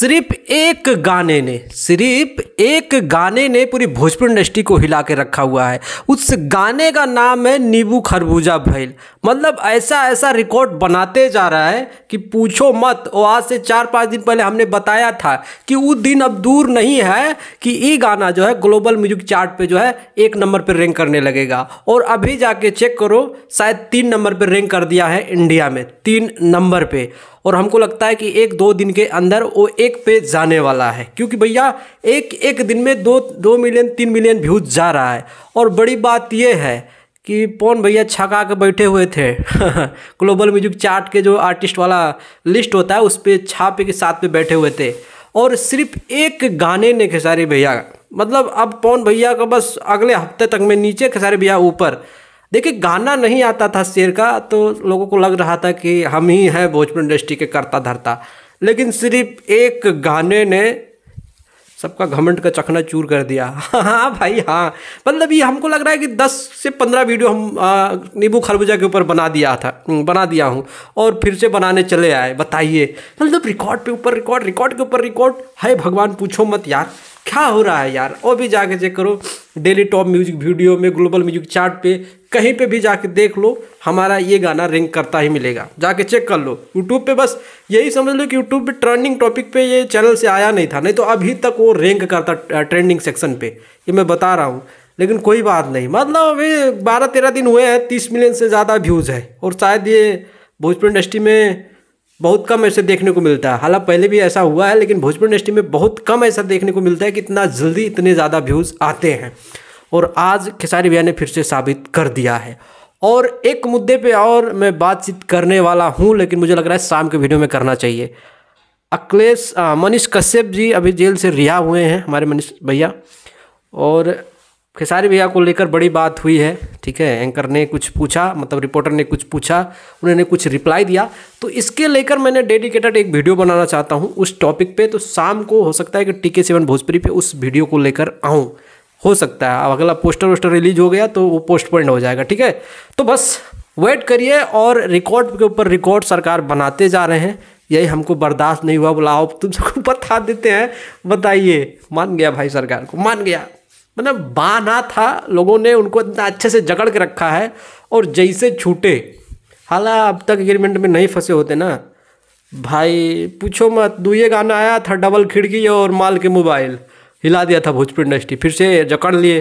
सिर्फ एक गाने ने पूरी भोजपुरी इंडस्ट्री को हिला के रखा हुआ है। उस गाने का नाम है नींबू खरबूजा भइल। मतलब ऐसा रिकॉर्ड बनाते जा रहा है कि पूछो मत। और आज से 4-5 दिन पहले हमने बताया था कि वो दिन अब दूर नहीं है कि ये गाना जो है ग्लोबल म्यूजिक चार्ट पे जो है 1 नंबर पे रैंक करने लगेगा। और अभी जाके चेक करो, शायद 3 नंबर पे रैंक कर दिया है इंडिया में, 3 नंबर पे। और हमको लगता है कि 1-2 दिन के अंदर वो 1 पे जाने वाला है, क्योंकि भैया एक दिन में 2 मिलियन 3 मिलियन व्यूज जा रहा है। और बड़ी बात ये है कि पवन भैया छका के बैठे हुए थे ग्लोबल म्यूजिक चार्ट के जो आर्टिस्ट वाला लिस्ट होता है उस पर छापे के साथ पे बैठे हुए थे। और सिर्फ एक गाने ने खेसारी भैया, मतलब अब पवन भैया का बस अगले हफ्ते तक में नीचे, खेसारी भैया ऊपर। देखिए, गाना नहीं आता था शेर का तो लोगों को लग रहा था कि हम ही हैं भोजपुरी इंडस्ट्री के करता धरता, लेकिन सिर्फ एक गाने ने सबका घमंड का चकना चूर कर दिया। हाँ भाई हाँ, मतलब ये हमको लग रहा है कि 10 से 15 वीडियो हम नींबू खरबूजा के ऊपर बना दिया हूँ और फिर से बनाने चले आए। बताइए, मतलब रिकॉर्ड पे ऊपर रिकॉर्ड, रिकॉर्ड के ऊपर रिकॉर्ड। है भगवान, पूछो मत यार क्या हो रहा है यार। और भी जाके चेक करो डेली टॉप म्यूजिक वीडियो में, ग्लोबल म्यूजिक चार्ट पे, कहीं पे भी जाके देख लो, हमारा ये गाना रैंक करता ही मिलेगा। जाके चेक कर लो यूट्यूब पे। बस यही समझ लो कि यूट्यूब पे ट्रेंडिंग टॉपिक पे ये चैनल से आया नहीं था, नहीं तो अभी तक वो रैंक करता ट्रेंडिंग सेक्शन पे। ये मैं बता रहा हूँ, लेकिन कोई बात नहीं। मतलब अभी 12-13 दिन हुए हैं, 30 मिलियन से ज़्यादा व्यूज़ है। और शायद ये भोजपुरी इंडस्ट्री में बहुत कम ऐसे देखने को मिलता है। हालांकि पहले भी ऐसा हुआ है, लेकिन भोजपुरी इंडस्ट्री में बहुत कम ऐसा देखने को मिलता है कि इतना जल्दी इतने ज़्यादा व्यूज़ आते हैं। और आज खेसारी भैया ने फिर से साबित कर दिया है। और एक मुद्दे पे और मैं बातचीत करने वाला हूँ, लेकिन मुझे लग रहा है शाम के वीडियो में करना चाहिए। मनीष कश्यप जी अभी जेल से रिहा हुए हैं, हमारे मनीष भैया। और खेसारी भैया को लेकर बड़ी बात हुई है, ठीक है। एंकर ने कुछ पूछा, मतलब रिपोर्टर ने कुछ पूछा, उन्होंने कुछ रिप्लाई दिया, तो इसके लेकर मैंने डेडिकेटेड एक वीडियो बनाना चाहता हूं उस टॉपिक पे। तो शाम को हो सकता है कि TK7 भोजपुरी पे उस वीडियो को लेकर आऊं, हो सकता है। अब अगला पोस्टर रिलीज हो गया तो वो पोस्टपोन्ड हो जाएगा, ठीक है। तो बस वेट करिए। और रिकॉर्ड के ऊपर रिकॉर्ड सरकार बनाते जा रहे हैं, यही हमको बर्दाश्त नहीं हुआ। बुलाओ तुम सबको बता देते हैं। बताइए, मान गया भाई, सरकार को मान गया। मतलब बाना था, लोगों ने उनको इतना अच्छे से जकड़ के रखा है और जैसे छूटे। हालांकि अब तक एग्रीमेंट में नहीं फंसे होते ना भाई, पूछो मत। ये गाना आया था, डबल खिड़की और माल के मोबाइल, हिला दिया था भोजपुरी इंडस्ट्री, फिर से जकड़ लिए।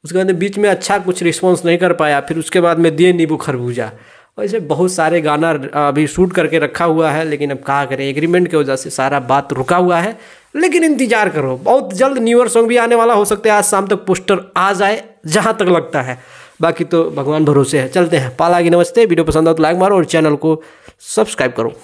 उसके बाद बीच में अच्छा कुछ रिस्पॉन्स नहीं कर पाया, फिर उसके बाद में दिए नींबू खरबूजा। वैसे बहुत सारे गाना अभी शूट करके रखा हुआ है, लेकिन अब क्या करें, एग्रीमेंट की वजह से सारा बात रुका हुआ है। लेकिन इंतजार करो, बहुत जल्द न्यू ईयर सॉन्ग भी आने वाला। हो सकता है आज शाम तक पोस्टर आ जाए, जहाँ तक लगता है। बाकी तो भगवान भरोसे है। चलते हैं, पाला की नमस्ते। वीडियो पसंद हो तो लाइक मारो और चैनल को सब्सक्राइब करो।